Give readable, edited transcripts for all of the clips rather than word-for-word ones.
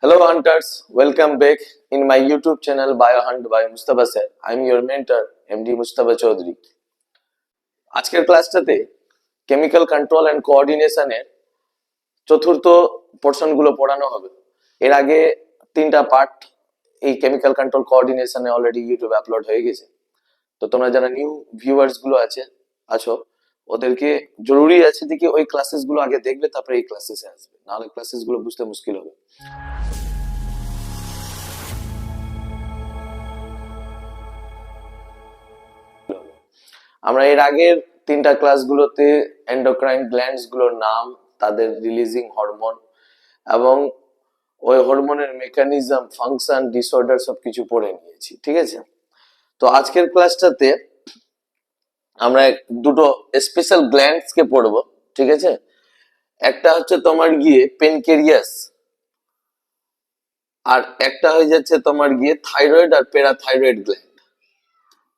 Hello hunters, welcome back in my YouTube channel BioHunt by Mustafa sir. I am your mentor MD Mustafa Chaudhary. আজকের ক্লাসটাতে chemical control and কোঅর্ডিনেশনের চতুর্থ portion গুলো পড়ানো হবে। এর আগে তিনটা পার্ট এই কেমিক্যাল কন্ট্রোল কোঅর্ডিনেশনে অলরেডি ইউটিউবে আপলোড হয়ে গেছে। তো তোমরা যারা নিউ ভিউয়ার্স গুলো আছো ওদেরকে জরুরি আছে যে কি ওই ক্লাসেস গুলো আগে দেখবে তারপরে এই ক্লাসেসে আসবে, নাহলে ক্লাসেস গুলো বুঝতে মুশকিল হবে। আমরা এর আগের তিনটা ক্লাসগুলোতে এন্ডোক্রাইন গ্ল্যান্ডস গুলোর নাম, তাদের রিলিজিং হরমোন এবং ওই হরমোনের মেকানিজম, ফাংশন, ডিসঅর্ডার সবকিছু পড়ে নিয়েছি, ঠিক আছে? তো আজকের ক্লাসটাতে আমরা দুটো স্পেশাল গ্ল্যান্ডস কে পড়বো, ঠিক আছে? একটা হচ্ছে তোমার গিয়ে প্যানক্রিয়াস, আর একটা হয়ে যাচ্ছে তোমার গিয়ে থাইরয়েড আর প্যারাথাইরয়েড গ্ল্যান্ড।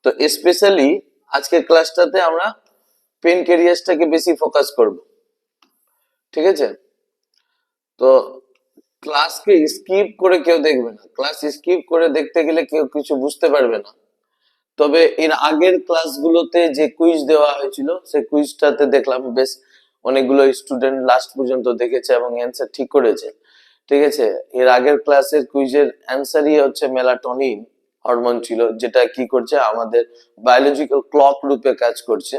তো স্পেশালি আজকের ক্লাসটাতে আমরা প্যানক্রিয়াসটাকে বেশি ফোকাস করব, ঠিক আছে? তো ক্লাসকে স্কিপ করে কেউ দেখবে না, ক্লাস স্কিপ করে দেখতে গেলে কেউ কিছু বুঝতে পারবে না। তবে এর আগের ক্লাসগুলোতে যে কুইজ দেওয়া হয়েছিল সেই কুইজটাতে দেখলাম বেশ অনেকগুলো স্টুডেন্ট লাস্ট পর্যন্ত দেখেছে এবং অ্যান্সার ঠিক করেছে, ঠিক আছে? এর আগের ক্লাসের কুইজের অ্যান্সারই হচ্ছে মেলাটোনিন হরমোন ছিল, যেটা কি করছে আমাদের বায়োলজিক্যাল ক্লক রূপে কাজ করছে,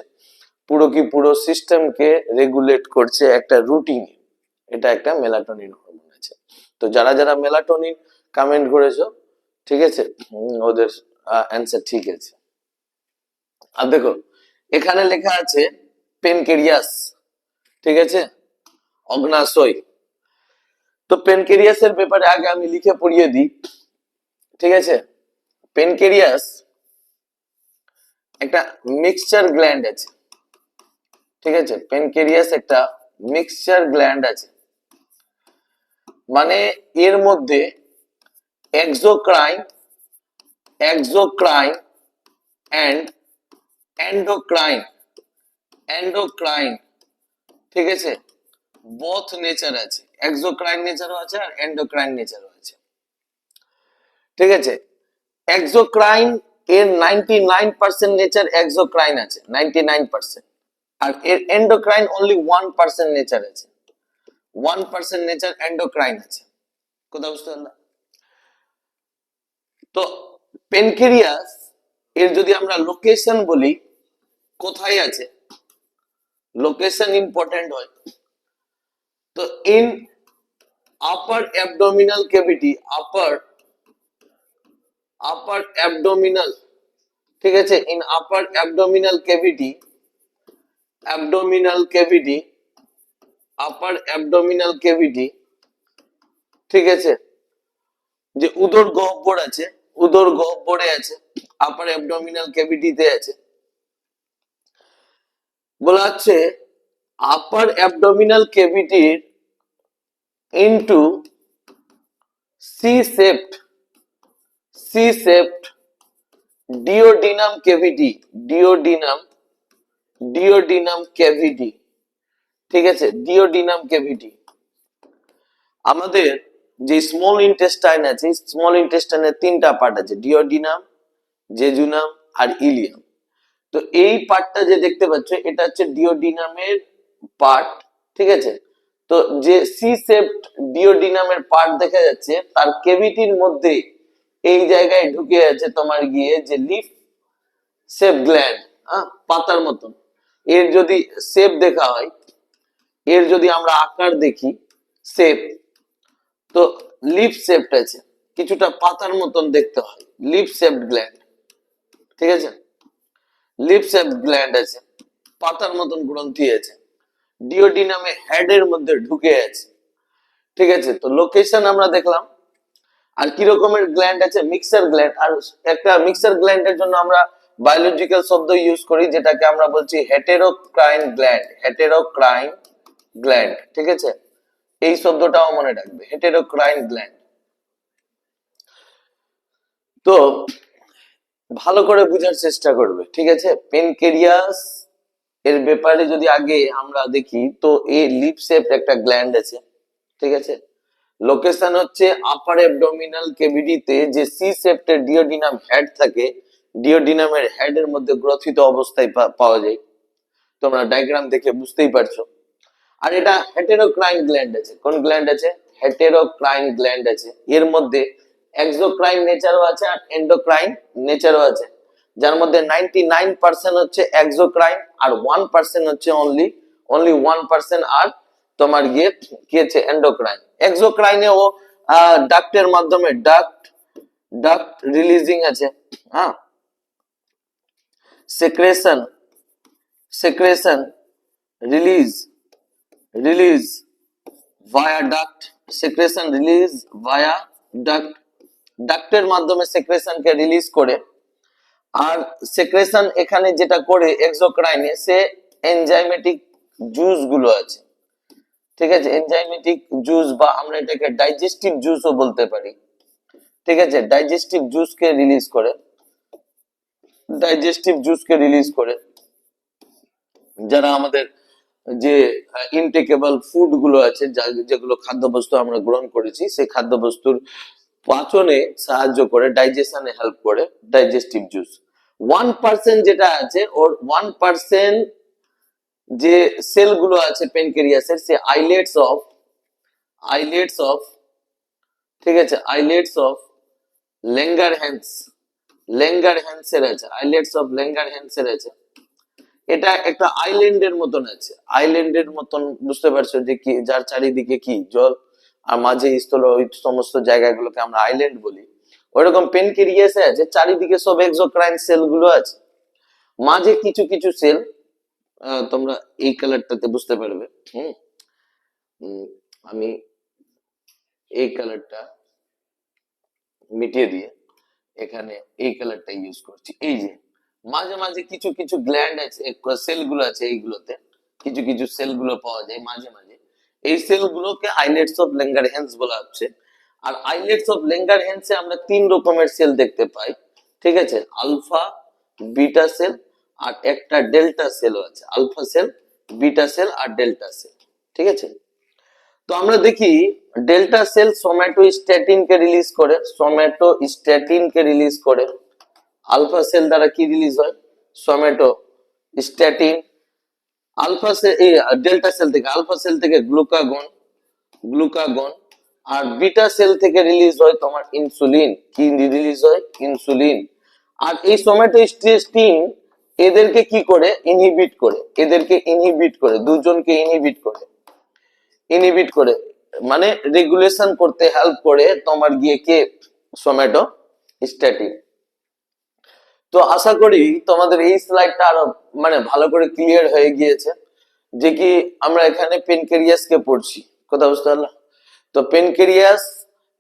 পুরো সিস্টেমকে রেগুলেট করছে একটা রুটিনে। এটা একটা মেলাটোনিন হরমোন আছে। তো যারা যারা মেলাটোনিন কমেন্ট করেছো, ঠিক আছে, ওদের অ্যান্সার ঠিক আছে। আর দেখো এখানে লেখা আছে প্যানক্রিয়াস, ঠিক আছে, অগ্নাশয়। তো প্যানক্রিয়াসের ব্যাপারে আগে আমি লিখে পড়িয়ে দিই, ঠিক আছে? প্যানক্রিয়াস একটা মিক্সচার গ্ল্যান্ড আছে, ঠিক আছে? প্যানক্রিয়াস একটা মিক্সচার গ্ল্যান্ড আছে, মানে এর মধ্যে এক্সোক্রাইন এন্ড এন্ডোক্রাইন, ঠিক আছে, বোথ নেচার আছে। এক্সোক্রাইন নেচারও আছে আর এন্ডোক্রাইন নেচারও আছে, ঠিক আছে? এক্সোক্রাইন এর 99% নেচার এক্সোক্রাইন আছে, 99%, আর এর এন্ডোক্রাইন অনলি 1% নেচার আছে, 1% নেচার এন্ডোক্রাইন আছে। কথা বুঝতে পারলাম? তো প্যানক্রিয়াস এর যদি আমরা লোকেশন বলি, কোথায় আছে, লোকেশন ইম্পর্টেন্ট হয়। তো in upper abdominal cavity, upper abdominal, ঠিক আছে, in upper abdominal cavity, upper abdominal cavity, ঠিক আছে, যে উদর গহ্বর আছে, উদর গহ্বরে আছে, আপার অ্যাবডোমিনাল ক্যাভিটিতে আছে। বলা হচ্ছে আপার অ্যাবডোমিনাল ক্যাভিটির ইনটু C-shaped duodenum cavity, ঠিক আছে, ডিওডিনাম ক্যাভিটি। আমাদের যে স্মল ইন্টেস্টাইন আছে, স্মল ইন্টেস্টাইনের তিনটা পার্ট আছে, ডিওডিনাম, জেজুনাম আর ইলিয়াম। তো এই পার্টটা যে দেখতে পাচ্ছ এটা হচ্ছে ডিওডিনামের পার্ট, ঠিক আছে? তো যে C-shaped ডিওডিনামের পার্ট দেখা যাচ্ছে তার ক্যাভিটির মধ্যে এই জায়গায় ঢুকে আছে তোমার গিয়ে যে লিফ শেপ গ্ল্যান্ড, পাতার মতন। এর যদি শেপ দেখা হয়, এর যদি আমরা আকার দেখি শেপ, তো লিফ শেপড আছে, কিছুটা পাতার মতন দেখতে হয়, লিফ শেপড গ্ল্যান্ড, ঠিক আছে? লিফ শেপড গ্ল্যান্ড আছে, পাতার মতন গ্রন্থি আছে, ডিওডিনামে হেডের মধ্যে ঢুকে আছে, ঠিক আছে? তো লোকেশন আমরা দেখলাম। আর কি রকমের গ্ল্যান্ড আছে? Mixer gland. আর একটা মিক্সার গ্ল্যান্ডের জন্য আমরা বায়োলজিক্যাল শব্দ ইউজ করি, যেটাকে আমরা বলছি হেটেরোক্রাইন গ্ল্যান্ড, ঠিক আছে? এই শব্দটাও মনে রাখবে, হেটেরোক্রাইন গ্ল্যান্ড। তো ভালো করে বোঝার চেষ্টা করবে, ঠিক আছে? প্যানক্রিয়াস এর ব্যাপারে যদি আগে আমরা দেখি, তো এই লিপ শেপ একটা গ্ল্যান্ড আছে, ঠিক আছে? লোকেশন হচ্ছে আপার অ্যাবডোমিনাল ক্যাভিটিতে যে সি সেপ্টের ডিওডিনাম হেড থাকে, ডিওডিনামের হেড এর মধ্যে গ্রথিত অবস্থায় পাওয়া যায়। তোমরা ডায়াগ্রাম দেখে বুঝতেই পারছো। আর এটা হেটেরোক্রাইন গ্ল্যান্ড আছে। কোন গ্ল্যান্ড আছে? হেটেরোক্রাইন গ্ল্যান্ড আছে। এর মধ্যে এক্সোক্রাইন নেচারও আছে আর এন্ডোক্রাইন নেচারও আছে, যার মধ্যে 99% হচ্ছে এক্সোক্রাইন আর 1% হচ্ছে অনলি 1% আর তোমার গিয়ে কি আছে এন্ডোক্রাইন। এক্সোক্রাইনে ও ডাক্টের মাধ্যমে ডাক্ট রিলিজিং আছে, হ্যাঁ, সেক্রেশন সেক্রেশন রিলিজ ভায়া ডাক্ট, সেক্রেশন রিলিজ ভায়া ডাক্ট, ডাক্টের মাধ্যমে সেক্রেশনকে রিলিজ করে। আর সেক্রেশন এখানে যেটা করে এক্সোক্রাইনে, সে এনজাইমেটিক জুস গুলো আছে, ঠিক আছে, এনজাইমেটিক জুস বা আমরা এটাকে ডাইজেস্টিভ জুসও বলতে পারি, ঠিক আছে, ডাইজেস্টিভ জুসকে রিলিজ করে, ডাইজেস্টিভ জুসকে রিলিজ করে, যারা আমাদের যে ইনটেকেবল ফুড গুলো আছে, যেগুলো খাদ্যবস্তু আমরা গ্রহণ করেছি, সেই খাদ্যবস্তুর পাচনে সাহায্য করে, ডাইজেশনে হেল্প করে, ডাইজেস্টিভ জুস। 1% যেটা আছে, ওর 1% যে সেল গুলো আছে প্যানক্রিয়াসের, সে আইলেটস অফ ঠিক আছে, আইলেটস অফ ল্যাঙ্গারহ্যান্স এর আছে, আইলেটস অফ ল্যাঙ্গারহ্যান্স এর আছে। এটা একটা আইল্যান্ডের মতন আছে, আইল্যান্ডের মতন, বুঝতে পারছো যে কি, যার চারিদিকে কি জল আর মাঝে স্থল, ওই সমস্ত জায়গাগুলোকে আমরা আইল্যান্ড বলি। ওইরকম প্যানক্রিয়াসে আছে, চারিদিকে সব এক্সোক্রাইন সেল গুলো আছে, মাঝে কিছু কিছু সেল, তোমরা এই কালারটাতে বুঝতে পারবে। হুম, আমি এই কালারটা মিটিয়ে দিয়ে এখানে এই কালারটা ইউজ করছি। এই যে মাঝে মাঝে কিছু কিছু গ্ল্যান্ড আছে, সেল গুলো আছে, এইগুলোতে কিছু কিছু সেল গুলো পাওয়া যায় মাঝে মাঝে। এই সেল গুলোকে আইলেটস অফ ল্যাঙ্গারহ্যান্স বলা হচ্ছে। আর আইলেটস অফ ল্যাঙ্গারহ্যান্সে আমরা 3 রকমের সেল দেখতে পাই, ঠিক আছে, আলফা, বিটা সেল আর একটা ডেল্টা সেলও আছে, আলফা সেল, বিটা সেল আর ডেল্টা সেল, ঠিক আছে। তো আমরা দেখি ডেল্টা সেল সোম্যাটোস্ট্যাটিন কে রিলিজ করে, সোম্যাটোস্ট্যাটিন কে রিলিজ করে। আলফা সেল দ্বারা কি রিলিজ হয়? সোম্যাটোস্ট্যাটিন। আলফা সেল, এই ডেল্টা সেল থেকে, আলফা সেল থেকে গ্লুকাগন। আর বিটা সেল থেকে রিলিজ হয় তোমার ইনসুলিন। কি রিলিজ হয়? ইনসুলিন। আর এই সোম্যাটোস্ট্যাটিন এদেরকে কি করে? ইনহিবিট করে, এদেরকে ইনহিবিট করে, দুজনকে ইনহিবিট করে, মানে রেগুলেশন করতে হেল্প করে তোমার গিয়ে কে? সোম্যাটোস্ট্যাটিন। তো আশা করি তোমাদের এই স্লাইডটা আরো মানে ভালো করে ক্লিয়ার হয়ে গিয়েছে যে কি আমরা এখানে পেনক্রিয়াসকে পড়ছি, কথা বুঝতে পারলাম? তো পেনক্রিয়াস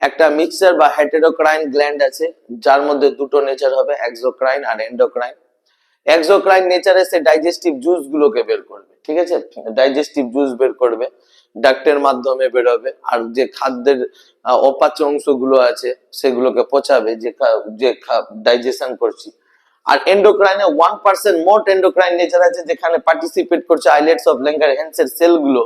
একটা মিক্সচার বা হেটেরোক্রাইন গ্ল্যান্ড আছে, যার মধ্যে দুটো নেচার হবে, এক্সোক্রাইন আর এন্ডোক্রাইন। এক্সোক্রাইন নেচারে সে ডাইজেস্টিভ জুস গুলোকে বের করবে, ঠিক আছে, ডাইজেস্টিভ জুস বের করবে, ডাক্টের মাধ্যমে বেরোবে। আর যে খাদ্যের অপাচ্য অংশগুলো আছে সেগুলোকে পচাবে, যে ডাইজেশন করছি। আর এন্ডোক্রাইনে 1% মোট এন্ডোক্রাইন নেচার আছে, যেখানে পার্টিসিপেট করছে আইলেটস অফ ল্যাঙ্গারহ্যান্স এর সেল গুলো।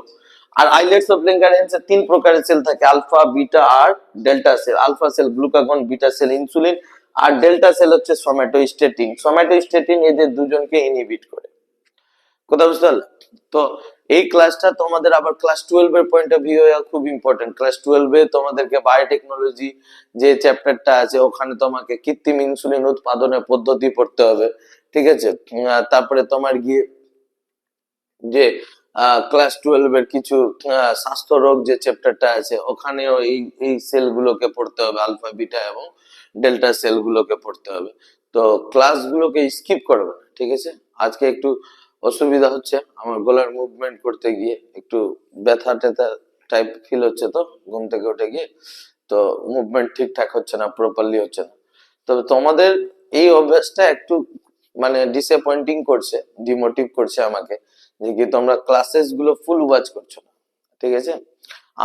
আর আইলেটস অফ ল্যাঙ্গারহ্যান্স এর 3 প্রকারের সেল থাকে, আলফা, বিটা আর delta cell. Alpha cell glucagon, beta cell insulin, আর ডেল্টা সেল হচ্ছে সোম্যাটোস্ট্যাটিন। সোম্যাটোস্ট্যাটিন এদের দুজনকে ইনহিবিট করে, কথা বুঝতে পারলে? তো এই ক্লাসটা তোমাদের আবার ক্লাস 12 এর পয়েন্ট অফ ভিউ খুব ইম্পর্টেন্ট। ক্লাস 12 এ তোমাদেরকে বায়োটেকনোলজি যে চ্যাপ্টারটা আছে, ওখানে তোমাকে কৃত্রিম ইনসুলিন উৎপাদনের পদ্ধতি পড়তে হবে, ঠিক আছে। তারপরে তোমার গিয়ে যে ক্লাস 12 এর কিছু স্বাস্থ্য রোগ যে চ্যাপ্টারটা আছে, ওখানেও এই সেল গুলোকে পড়তে হবে, আলফা, বিটা এবং ডেল্টা সেল গুলোকে পড়তে হবে। তো ক্লাসগুলোকে স্কিপ করবে না, ঠিক আছে। আজকে একটু অসুবিধা হচ্ছে, আমার গলার মুভমেন্ট করতে গিয়ে একটু ব্যথা ট্যাথা টাইপ ফিল হচ্ছে, তো ঘুম থেকে উঠে গিয়ে তো মুভমেন্ট ঠিকঠাক হচ্ছে না, প্রপারলি হচ্ছে না। তবে তোমাদের এই অভ্যাসটা একটু মানে ডিসঅ্যাপয়েন্টিং করছে, ডিমোটিভ করছে আমাকে, যে কি তোমরা ক্লাসেস গুলো ফুল ওয়াচ করছো না, ঠিক আছে।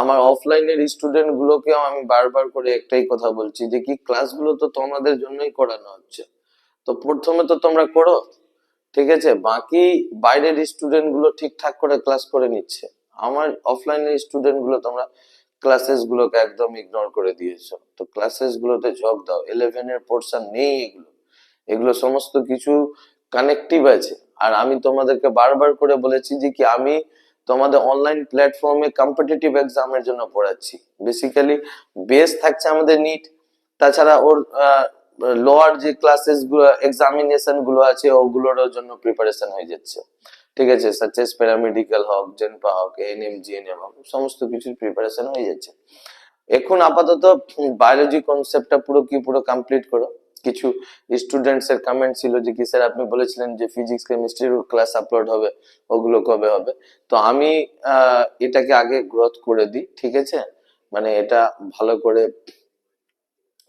আমার অফলাইনের স্টুডেন্ট গুলোকেও আমি বারবার করে একটাই কথা বলছি, যে কি ক্লাসগুলো তো তোমাদের জন্যই করানো হচ্ছে, তো প্রথমে তো তোমরা করো, ঠিক আছে, বাকি বাইরের স্টুডেন্ট গুলো ঠিকঠাক করে ক্লাস করে নিচ্ছে। আমার অফলাইনের স্টুডেন্ট গুলো তোমরা ক্লাসেস গুলোকে একদম ইগনোর করে দিয়েছো। তো ক্লাসেস গুলোতে ঝোঁক দাও, 11 এর পোর্শন নেই এগুলো, এগুলো সমস্ত কিছু কানেক্টিভ আছে। আর আমি তোমাদেরকে বারবার করে বলেছি যে কি আমি তোমাদের অনলাইন প্ল্যাটফর্মে কম্পিটিটিভ এক্সামের জন্য পড়াচ্ছি। বেসিক্যালি বেস থাকছে আমাদের নিট, তাছাড়া ওর লোয়ার যে ক্লাসেস গুলো এক্সামিনেশন গুলো আছে ওগুলোর জন্য প্রিপারেশন হয়ে যাচ্ছে, ঠিক আছে, সাচেস প্যারামেডিক্যাল হোক, জেনপা হোক, এএনএম জিএনএম হোক, সমস্ত কিছুর প্রিপারেশন হয়ে যাচ্ছে। এখন আপাতত বায়োলজি কনসেপ্টটা পুরো কমপ্লিট করো। কিছু স্টুডেন্টস এর কমেন্ট ছিল যে কি স্যার আপনি বলেছিলেন যে ফিজিক্স কেমিস্ট্রির ক্লাস আপলোড হবে, ওগুলো কবে হবে? তো আমি এটাকে আগে গ্রোথ করে দিই, ঠিক আছে, মানে এটা ভালো করে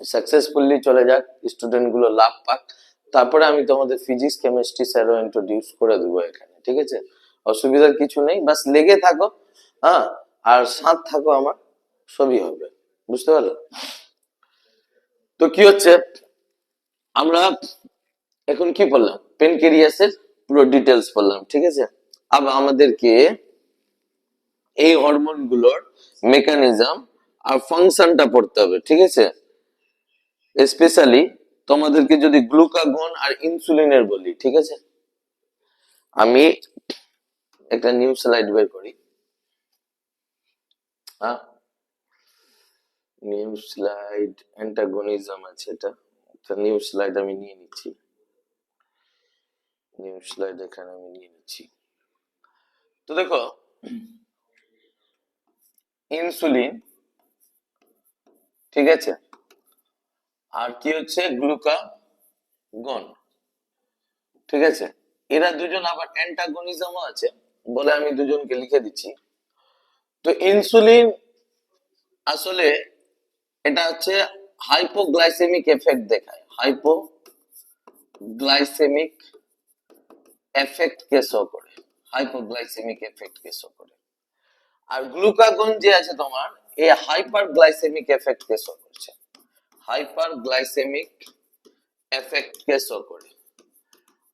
সাকসেসফুলি চলে যাক, স্টুডেন্ট গুলো লাভ পাক, তারপরে আমি তোমাদের ফিজিক্স কেমিস্ট্রি স্যারও ইন্ট্রোডিউস করে দেবো এখানে, ঠিক আছে, অসুবিধার কিছু নেই, বাস লেগে থাকো, হ্যাঁ, আর সাথ থাকো আমার, সবই হবে, বুঝতে পারলো? তো কি হচ্ছে, আমরা এখন কি বললাম, পেনক্রিয়াসের পুরো ডিটেলস বললাম, ঠিক আছে। আবার আমাদেরকে এই হরমোন গুলোর মেকানিজম আর ফাংশনটা পড়তে হবে, ঠিক আছে। স্পেশালি তোমাদেরকে যদি গ্লুকাগন আর ইনসুলিনের বলি, ঠিক আছে, আমি একটা নিউ স্লাইড বের করি, হ্যাঁ, নিউ স্লাইড, অ্যান্টাগনিজম আছে, এটা নিউ স্লাইড আমি নিয়ে নিচ্ছি, নিউ স্লাইড এখানে আমি নিয়ে নিচ্ছি। তো দেখো, ইনসুলিন, ঠিক আছে, আর কি হচ্ছে গ্লুকাগন, ঠিক আছে, এরা দুজন আবার অ্যান্টাগনিজমও আছে বলে আমি দুজনকে লিখে দিচ্ছি। তো ইনসুলিন আসলে এটা হচ্ছে হাইপোগ্লাইসেমিক এফেক্ট দেখায়, হাইপোগ্লাইসেমিক এফেক্ট কে শো করে, হাইপোগ্লাইসেমিক এফেক্ট কে শো করে। আর গ্লুকাগন যে আছে তোমার, এই হাইপার গ্লাইসেমিক এফেক্ট কে শো করছে, হাইপার গ্লাইসেমিক এফেক্ট কে শো করে।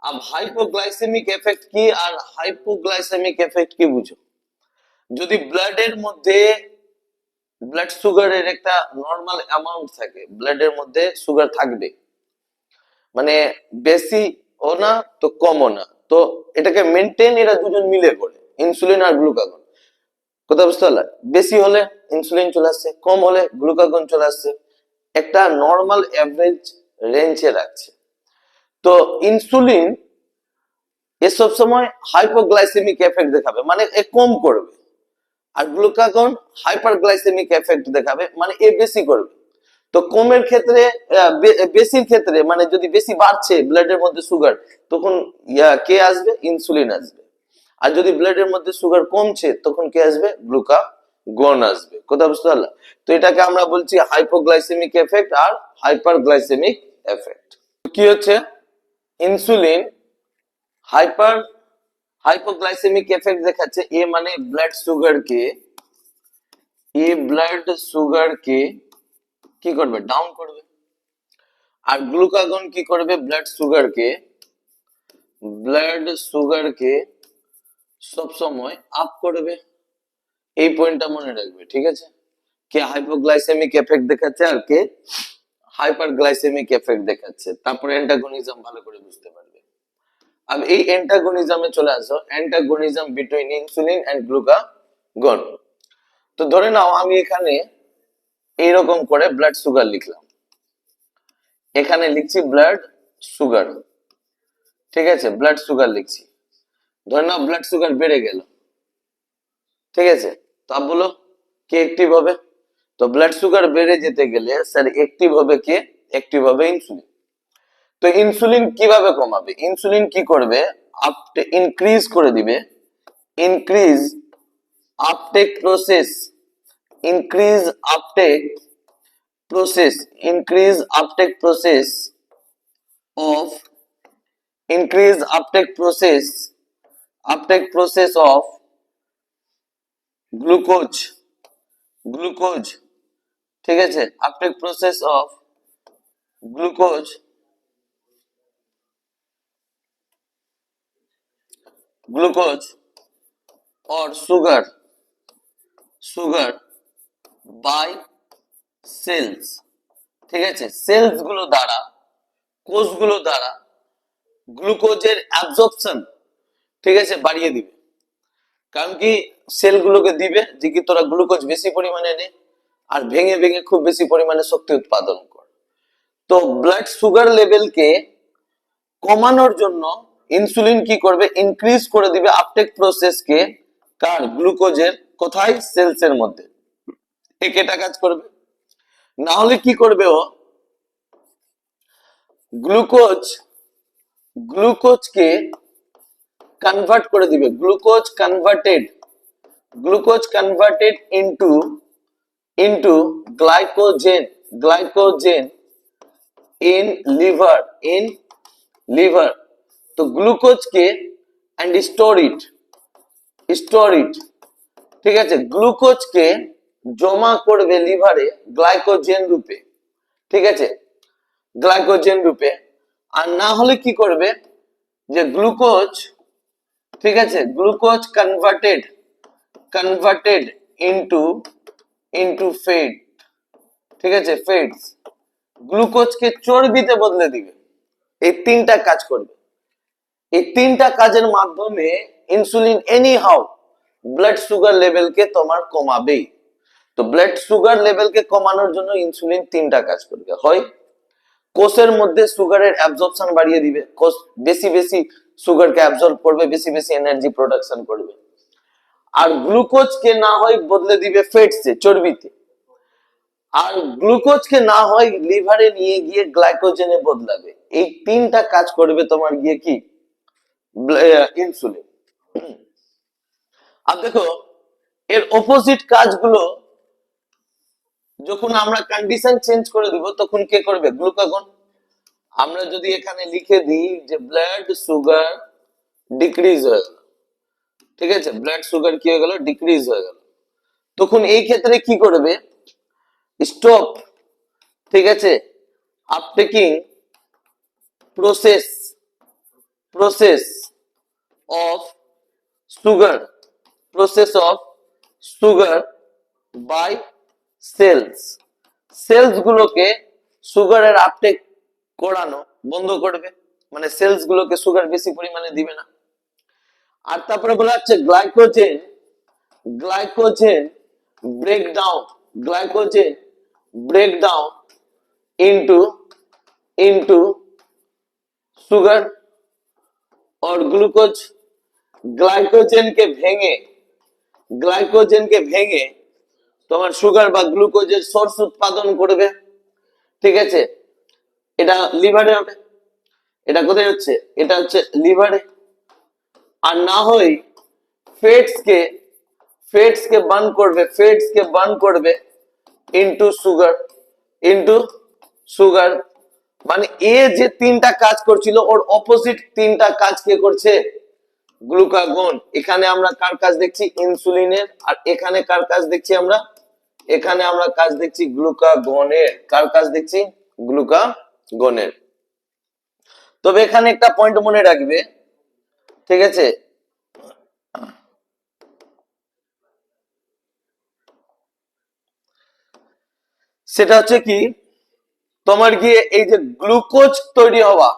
अब হাইপোগ্লাইসেমিক এফেক্ট কি আর হাইপোগ্লাইসেমিক এফেক্ট কি বুঝো? যদি ব্লাডের মধ্যে ব্লাড সুগারের একটা নরমাল অ্যামাউন্ট থাকে, ব্লাডের মধ্যে সুগার থাকবে, মানে বেশি ও না তো কমও না, তো এটাকে মেনটেন এরা দুজন মিলে করে, ইনসুলিন আর গ্লুকাগন। কথা বুঝতে পারলে? বেশি হলে ইনসুলিন চলে আসছে, কম হলে গ্লুকাগন চলে আসছে, একটা নরমাল এভারেজ রেঞ্জে রাখছে। তো ইনসুলিন এ সব সময় হাইপোগ্লাইসেমিক এফেক্ট দেখাবে, মানে এ কম করবে, আর গ্লুকাগন হাইপারগ্লাইসেমিক এফেক্ট দেখাবে, মানে এ বেশি করবে। তো কমের ক্ষেত্রে বেশির ক্ষেত্রে, মানে যদি বেশি বাড়ছে ব্লাডের মধ্যে সুগার, তখন কে আসবে? ইনসুলিন আসবে। আর যদি ব্লাডের মধ্যে সুগার কমছে তখন কে আসবে? গ্লুকাগন আসবে। কথা বুঝতে পারলা? তো এটাকে আমরা বলছি হাইপোগ্লাইসেমিক এফেক্ট আর হাইপারগ্লাইসেমিক এফেক্ট। কি হচ্ছে, ইনসুলিন হাইপার হাইপোগ্লাইসেমিক এফেক্ট দেখাচ্ছে, এ মানে ব্লাড সুগারকে, ব্লাড সুগারকে কি করবে? ডাউন করবে। আর গ্লুকাগন কি করবে? ব্লাড সুগারকে সব সময় আপ করবে। এই পয়েন্টটা মনে রাখবে, ঠিক আছে। কে হাইপোগ্লাইসেমিক এফেক্ট দেখাচ্ছে আর কে হাইপারগ্লাইসেমিক এফেক্ট দেখাচ্ছে। তারপরে অ্যান্টাগনিজম ভালো করে বুঝতে পারবে। अब এই অ্যান্টাগনিজমে চলে আসো, অ্যান্টাগনিজম বিটুইন ইনসুলিন এন্ড গ্লুকাগন। তো ধরে নাও আমি এখানে এইরকম করে ব্লাড সুগার লিখলাম, এখানে লিখছি ব্লাড সুগার, ঠিক আছে, ব্লাড সুগার লিখছি, ধরে নাও ব্লাড সুগার বেড়ে গেল, ঠিক আছে, তো আপ বলো কে অ্যাক্টিভ হবে? তো ব্লাড সুগার বেড়ে যেতে গেলে স্যার অ্যাক্টিভ হবে কে? অ্যাক্টিভ হবে ইনসুলিন। তো ইনসুলিন কিভাবে কমাবে? ইনসুলিন কি করবে? ইনক্রিজ করে দিবে, increase uptake process, increase uptake process, increase uptake process of, increase uptake process of glucose, ঠিক আছে, uptake process of glucose or sugar by cells. ঠিক আছে, সেলস গুলো দ্বারা, কোষগুলো দ্বারা গ্লুকোজের অ্যাবজর্পশন, ঠিক আছে, বাড়িয়ে দিবে। কারণ কি, সেলগুলোকে দিবে যে কি তোরা গ্লুকোজ বেশি পরিমাণে নে, আর ভেঙে ভেঙে খুব বেশি পরিমাণে শক্তি উৎপাদন কর। তো ব্লাড সুগার লেভেলকে কমানোর জন্য ইনসুলিন কি করবে, ইনক্রিজ করে দিবে আপটেক প্রসেসকে, কার, গ্লুকোজের, কোথায়, সেলস এর মধ্যে। এটা কাজ করবে। না হলে কি করবে ও, গ্লুকোজকে কনভার্ট করে দিবে, glucose converted into glycogen in liver. তো গ্লুকোজকে এন্ড স্টোর ইট, ঠিক আছে, গ্লুকোজকে জমা করবে লিভারে গ্লাইকোজেন রূপে, ঠিক আছে, গ্লাইকোজেন রূপে। আর না হলে কি করবে, যে গ্লুকোজ, ঠিক আছে, গ্লুকোজ কনভার্টেড ইনটু ফ্যাট, ঠিক আছে, ফ্যাটস, গ্লুকোজকে চর্বিতে বদলে দিবে। এই তিনটা কাজ করবে। এই তিনটা কাজের মাধ্যমে insulin anyhow blood sugar লেভেলকে তোমার কমাবেই। তো ব্লাড সুগার লেভেলকে কমানোর জন্য ইনসুলিন তিনটা কাজ করবে। হয় কোষের মধ্যে সুগারের অ্যাবজর্পশন বাড়িয়ে দিবে, কোষ বেশি বেশি সুগারকে অ্যাবজর্ব করবে, বেশি বেশি এনার্জি প্রোডাকশন করবে। আর গ্লুকোজকে না হয় বদলে দিবে ফ্যাটসে, চর্বিতে। আর গ্লুকোজকে না হয় লিভারে নিয়ে গিয়ে গ্লাইকোজেনে বদলাবে। এই তিনটা কাজ করবে তোমার গিয়ে কি, ইনসুলিন। আর দেখো, এর অপোজিট কাজগুলো যখন আমরা কন্ডিশন চেঞ্জ করে দিব, তখন কে করবে, গ্লুকাগন। আমরা যদি এখানে লিখে দিই যে ব্লাড সুগার ডিক্রিজ হয়ে গেল, ঠিক আছে, ব্লাড সুগার কি হয়ে গেল, ডিক্রিজ হয়ে গেল, তখন এই ক্ষেত্রে কি করবে, স্টপ, ঠিক আছে, uptaking process of sugar by cells গুলোকে সুগারের আপটেক করানো বন্ধ করবে, মানে সেলস গুলোকে সুগার বেশি পরিমাণে দিবে না। আর তারপরে বলা হচ্ছে গ্লাইকোজেন ব্রেকডাউন ইনটু সুগার और গ্লাইকোজেনকে ভেঙে তোমার সুগার বা গ্লুকোজের সোর্স উৎপাদন করবে, ঠিক আছে। এটা লিভারে হবে। এটা কোথায় হচ্ছে, এটা হচ্ছে লিভারে। আর না হয় ফ্যাটসকে বার্ন করবে ইনটু সুগার। মানে এ যে তিনটা কাজ করছিল, ওর অপোজিট তিনটা কাজ কে করছে, গ্লুকাগন। এখানে আমরা কার কাজ দেখছি, ইনসুলিনের। আর এখানে কার কাজ দেখছি আমরা, এখানে আমরা কাজ দেখছি গ্লুকাগনের। কার কাজ দেখছি, গ্লুকাগনের। তবে এখানে একটা পয়েন্ট মনে রাখবে, ঠিক আছে, সেটা হচ্ছে কি, তোমার গিয়ে এই যে গ্লুকোজ তৈরি হওয়া,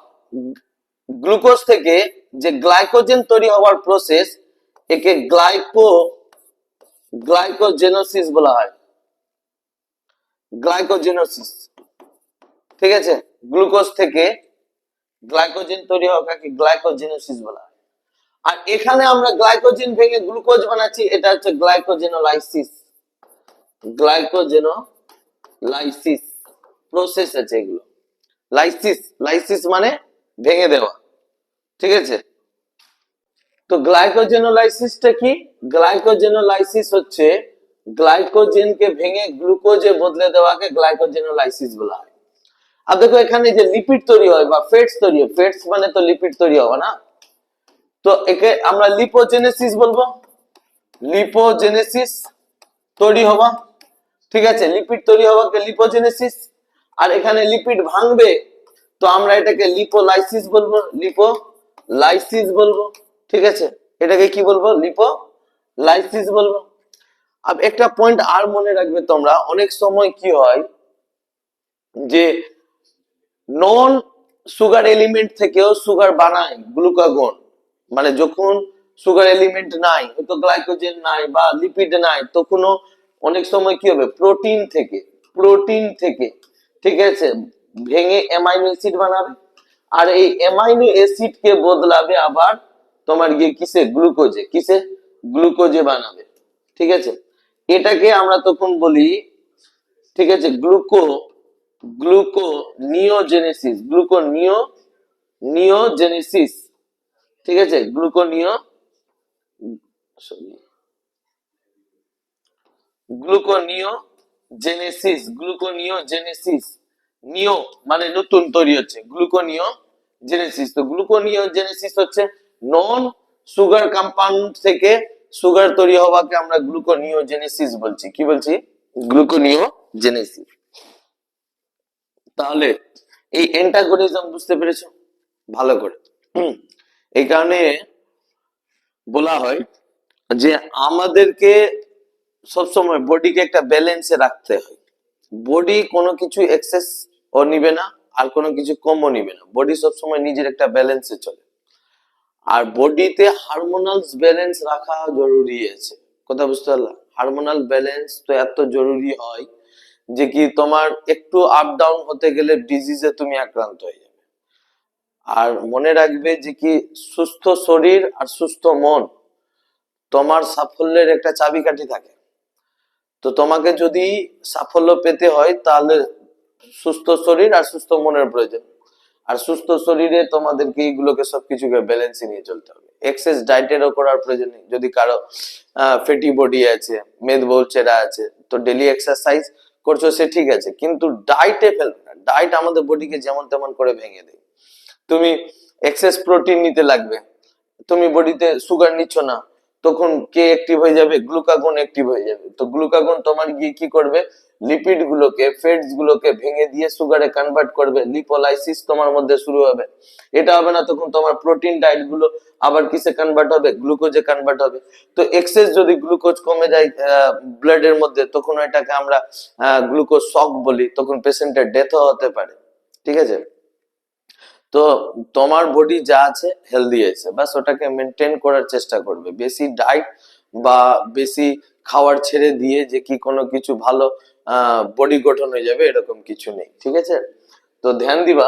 গ্লুকোজ থেকে যে গ্লাইকোজেন তৈরি হওয়ার প্রসেস, একে গ্লাইকোজেনোসিস বলা হয়, গ্লাইকোজেনোসিস, ঠিক আছে। গ্লুকোজ থেকে গ্লাইকোজেন তৈরি হওয়াকে গ্লাইকোজেনোসিস বলা হয়। আর এখানে আমরা গ্লাইকোজেন ভেঙে গ্লুকোজ বানাচ্ছি, এটা হচ্ছে গ্লাইকোজেনোলাইসিস প্রসেস আছে এগুলো। লাইসিস মানে ভেঙে দেওয়া, ঠিক আছে। তো গ্লাইকোজেনোলাইসিসটা কি, গ্লাইকোজেনোলাইসিস হচ্ছে গ্লাইকোজেনকে ভেঙে গ্লুকোজে বদলে দেওয়াকে গ্লাইকোজেনোলাইসিস বলা হয়। আর দেখো, এখানে যে লিপিড তৈরি হয় বা ফ্যাটস তৈরি হয়, ফ্যাটস মানে তো লিপিড তৈরি হবে না, তো একে আমরা লিপোজেনেসিস বলবো, লিপোজেনেসিস তৈরি হওয়া, ঠিক আছে, লিপিড তৈরি হওয়াকে লিপোজেনেসিস। আর এখানে লিপিড ভাঙবে, তো আমরা এটাকে লিপোলাইসিস বলবো, ঠিক আছে, এটাকে কি বলবো, লিপোলাইসিস বলবো। আর একটা পয়েন্ট আর মনে রাখবে তোমরা, অনেক সময় কি হয় যে নন সুগার এলিমেন্ট থেকেও সুগার বানায় গ্লুকাগন, মানে যখন সুগার এলিমেন্ট নাই, হয়তো গ্লাইকোজেন নাই বা লিপিড নাই, তখনও অনেক সময় কি হবে প্রোটিন থেকে ঠিক আছে ভেঙে অ্যামাইনো অ্যাসিড বানাবে, আর এই অ্যামাইনো অ্যাসিড কে বদলাবে আবার তোমার গিয়ে গ্লুকোজে বানাবে, ঠিক আছে। এটাকে আমরা তখন বলি, ঠিক আছে, গ্লুকোনিওজেনেসিস, ঠিক আছে, সরি গ্লুকোনিওজেনেসিস, নিও মানে নতুন তৈরি হচ্ছে, গ্লুকোনিওজেনেসিস। তো গ্লুকোনিওজেনেসিস হচ্ছে নন সুগার কম্পাউন্ড থেকে সুগার তৈরি হওয়াকে আমরা গ্লুকোনিওজেনেসিস বলছি। কি বলছি? গ্লুকোনিওজেনেসিস। তাহলে এই অ্যান্টাগনিজম বুঝতে পেরেছো ভালো করে? এই কারণে বলা হয় যে আমাদেরকে সবসময় বডিকে একটা ব্যালেন্সে রাখতে হয়। বডি কোনো কিছু এক্সেস ও নিবে না, আর কোনো কিছু কমও নিবে না। বডি সবসময় নিজের একটা ব্যালেন্সে চলে, আর বডিতে হারমোনাল ব্যালেন্স রাখা জরুরি আছে। কথা বুঝতে পারলা? হারমোনাল ব্যালেন্স তো এত জরুরি হয় যে কি তোমার একটু আপ ডাউন হতে গেলে ডিজিজে তুমি আক্রান্ত হয়ে যাবে। আর মনে রাখবে যে কি সুস্থ শরীর আর সুস্থ মন তোমার সাফল্যের একটা চাবিকাঠি থাকে। তো তোমাকে যদি সাফল্য পেতে হয় তাহলে সুস্থ শরীর আর সুস্থ মনের প্রয়োজন। আর সুস্থ শরীরে তোমাদেরকে এইগুলোকে সবকিছুকে ব্যালেন্সে নিয়ে চলতে হবে। এক্সেস ডায়েটেরও করার প্রয়োজন নেই। যদি কারো ফ্যাটি বডি আছে, মেদবহুল চেহারা আছে, তো ডেলি এক্সারসাইজ করছো সে ঠিক আছে, কিন্তু ডায়েটে ফেলবে না। ডায়েট আমাদের বডিকে যেমন তেমন করে ভেঙে দেয়। তুমি এক্সেস প্রোটিন নিতে লাগবে, তুমি বডিতে সুগার নিচ্ছ না, তখন কে অ্যাক্টিভ হয়ে যাবে? গ্লুকাগন অ্যাক্টিভ হয়ে যাবে। তো গ্লুকাগন তোমার গিয়ে কি করবে? লিপিড গুলোকে, ফ্যাটস গুলোকে ভেঙে দিয়ে সুগারে কনভার্ট করবে, লিপোলাইসিস তোমার মধ্যে শুরু হবে। এটা হবে না, তখন তোমার প্রোটিন ডায়েট গুলো আবার কিসে কনভার্ট হবে? গ্লুকোজে কনভার্ট হবে। তো এক্সেস যদি গ্লুকোজ কমে যায় ব্লাডের মধ্যে, তখন এটাকে আমরা গ্লুকোজ শক বলি, তখন পেশেন্টের ডেথও হতে পারে, ঠিক আছে। তো তোমার বডি যা আছে হেলদি আছে, বাস ওটাকে মেনটেন করার চেষ্টা করবে। বেশি ডায়েট বা বেশি খাবার ছেড়ে দিয়ে যে কি কোনো কিছু ভালো বডি গঠন হয়ে যাবে এরকম কিছু নেই, ঠিক আছে। তো ধ্যান দিবা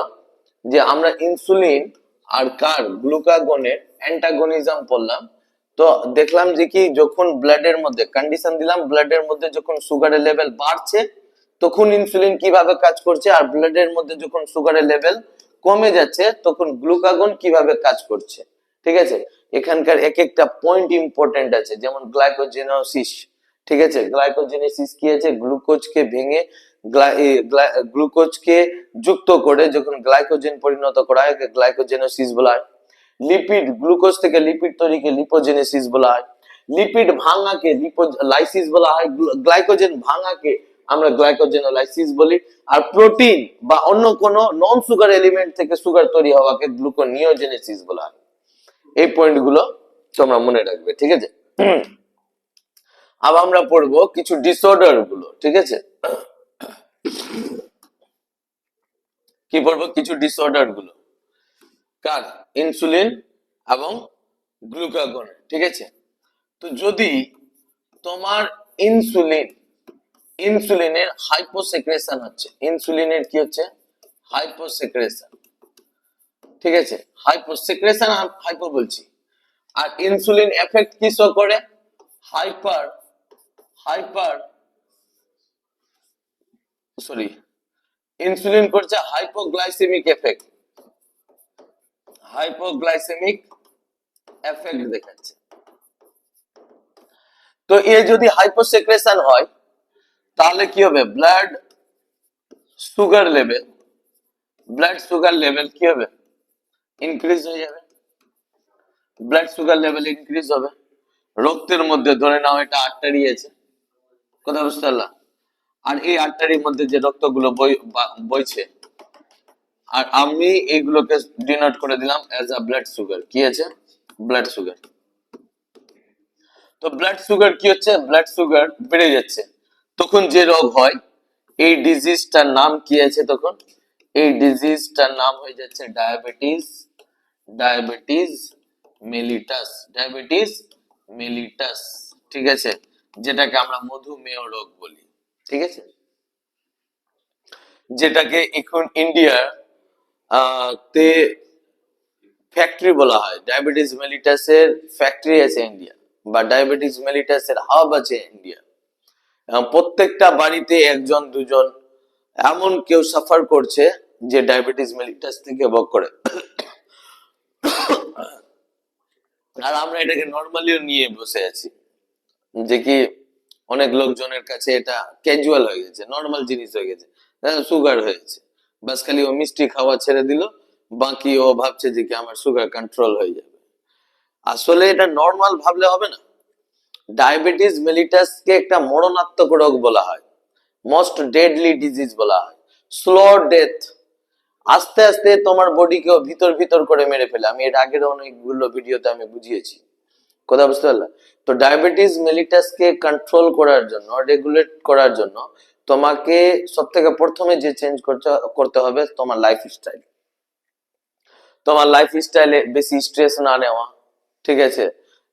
যে আমরা ইনসুলিন আর গ্লুকাগনের অ্যান্টাগনিজম পড়লাম। তো দেখলাম যে কি যখন ব্লাডের মধ্যে কন্ডিশন দিলাম, ব্লাডের মধ্যে যখন সুগারের লেভেল বাড়ছে তখন ইনসুলিন কিভাবে কাজ করছে, আর ব্লাডের মধ্যে যখন সুগারের লেভেল কমে যাচ্ছে তখন গ্লুকাগন কিভাবে কাজ করছে, ঠিক আছে। এখানকার এক একটা পয়েন্ট ইম্পর্টেন্ট আছে, যেমন গ্লাইকোজেনোসিস, ঠিক আছে। গ্লাইকোজেনেসিস কি আছে? গ্লুকোজকে ভেঙে গ্লুকোজকে যুক্ত করে যখন গ্লাইকোজেন পরিণত করা হয় গ্লাইকোজেনোসিস বলা হয়। লিপিড, গ্লুকোজ থেকে লিপিড তৈরিকে লিপোজেনেসিস বলা হয়। লিপিড ভাঙাকে লিপোলাইসিস বলা হয়। গ্লাইকোজেন ভাঙাকে আমরা গ্লাইকোজেনোলাইসিস বলি। আর প্রোটিন বা অন্য কোন নন সুগার এলিমেন্ট থেকে সুগার তৈরি হওয়াকে গ্লুকোনিওজেনেসিস বলা হয়। এই পয়েন্ট গুলো তোমরা মনে রাখবে, ঠিক আছে। আবার আমরা পড়বো কিছু ডিসঅর্ডার গুলো, ঠিক আছে। কি পড়বো? কিছু ডিসঅর্ডার গুলো কার? ইনসুলিন এবং গ্লুকাগন, ঠিক আছে। তো যদি তোমার ইনসুলিনের হাইপোসেক্রেশন হচ্ছে, ইনসুলিনের কি হচ্ছে? হাইপোসেক্রেশন, ঠিক আছে। হাইপোসেক্রেশন হাইপো বলছি। আর ইনসুলিন এফেক্ট কিসো করে? হাইপার হাইপার সরি ইনসুলিন করছে হাইপোগ্লাইসেমিক এফেক্ট, হাইপোগ্লাইসেমিক এফেক্ট দেখাচ্ছে। তো এ যদি হাইপোসেক্রেশন হয় তাহলে কি হবে? ব্লাড সুগার লেভেল কি হবে? ইনক্রিজ হয়ে যাবে। ব্লাড সুগার লেভেল ইনক্রিজ হবে। রক্তের মধ্যে ধরে নাও এটা আর্টারি আছে, কথা বুঝতে পারলাম, আর এই আর্টারির মধ্যে যে রক্তগুলো বইছে, আর আমি এইগুলোকে ডিনোট করে দিলাম অ্যাজ আ ব্লাড সুগার। কি আছে? Blood sugar. তো ব্লাড সুগার কি হচ্ছে, ব্লাড সুগার বেড়ে যাচ্ছে, তখন যে রোগ হয়, এই ডিজিজটার নাম কি আছে তখন, এই ডিজিজটার নাম হয়ে যাচ্ছে diabetes, diabetes mellitus, diabetes mellitus, ঠিক আছে, যেটাকে আমরা মধুমেহ রোগ বলি, ঠিক আছে, যেটাকে এখন ইন্ডিয়া তে ফ্যাক্টরি বলা হয়, ডায়াবেটিস মেলিটাসের ফ্যাক্টরি আছে ইন্ডিয়া, বা ডায়াবেটিস মেলিটাসের হাব আছে ইন্ডিয়া। প্রত্যেকটা বাড়িতে একজন দুজন এমন কেউ সাফার করছে যে ডায়াবেটিস মেলিটাস থেকে ভোগ করে। আর আমরা এটাকে নর্মালিও নিয়ে বসে আছি, যে কি অনেক লোকজনের কাছে এটা ক্যাজুয়াল হয়ে গেছে, নর্মাল জিনিস হয়ে গেছে, সুগার হয়েছে, বাস খালি ও মিষ্টি খাওয়া ছেড়ে দিল, বাকি ও ভাবছে যে কি আমার সুগার কন্ট্রোল হয়ে যাবে। আসলে এটা নর্মাল ভাবলে হবে না। ডায়াবেটিস মেলিটাসকে একটা মরণাত্মক রোগ বলা হয়, মোস্ট ডেডলি ডিজিজ বলা হয়, স্লো ডেথ, আস্তে আস্তে তোমার বডিকেও ভিতর ভিতর করে মেরে ফেলে। আমি এর আগের অনেকগুলো ভিডিওতে আমি বুঝিয়েছি, কথা বুঝতে পারলে? তো ডায়াবেটিস মেলিটাসকে কন্ট্রোল করার জন্য, রেগুলেট করার জন্য তোমাকে সব থেকে প্রথমে যে চেঞ্জ করতে হবে তোমার লাইফস্টাইল। তোমার লাইফস্টাইলে বেশি স্ট্রেস না নেওয়া, ঠিক আছে,